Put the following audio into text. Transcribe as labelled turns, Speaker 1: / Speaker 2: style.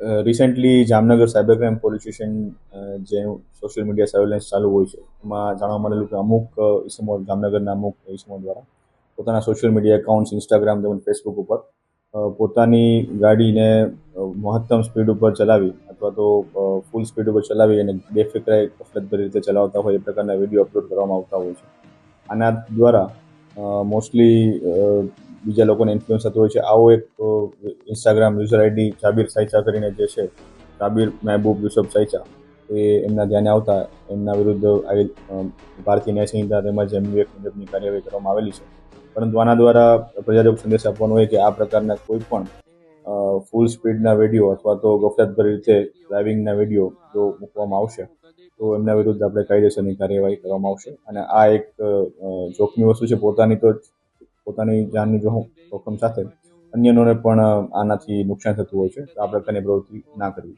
Speaker 1: Recently Jamnagar cyber crime police station જેનું social media surveillance ચાલુ હોય છે એમાં જાણવા મળેલું કે અમુક ઇસમો જામનગરના અમુક ઇસમો દ્વારા પોતાના સોશિયલ મીડિયા એકાઉન્ટ્સ ઇન્સ્ટાગ્રામ તેમજ ફેસબુક ઉપર પોતાની ગાડીને મહત્તમ સ્પીડ ઉપર ચલાવી અથવા તો ફૂલ સ્પીડ ઉપર ચલાવી અને બેફિકરાએ ગફલતભરી રીતે ચલાવતા હોય એ પ્રકારના વિડીયો અપલોડ કરવામાં આવતા હોય છે. આના દ્વારા મોસ્ટલી બીજા લોકોને ઇન્ફ્લુઅન્સ થતો હોય છે. આવો એક ઇન્સ્ટાગ્રામ યુઝર આઈડી જાબીર સાયચા કરીને જે છે, જાબીર મહેબૂબ યુસુફ સાયચા, એ એમના ધ્યાને આવતા એમના વિરુદ્ધ ભારતીય ન્યાય સંહિતા તેમજ એમની એક મુજબની કાર્યવાહી કરવામાં આવેલી છે. પરંતુ આના દ્વારા પ્રજાજોગ સંદેશ આપવાનો હોય કે આ પ્રકારના કોઈ પણ ફૂલ સ્પીડના વિડીયો અથવા તો ગફલતભરી રીતે ડ્રાઇવિંગના વિડીયો જો મૂકવામાં આવશે તો એમના વિરુદ્ધ આપણે કાયદેસરની કાર્યવાહી કરવામાં આવશે. અને આ એક જોખમી વસ્તુ છે. પોતાની જાનની જોખમ સાથે અન્યનોને પણ આનાથી નુકસાન થતું હોય છે. તો આ પ્રકારની પ્રવૃત્તિ ના કરવી.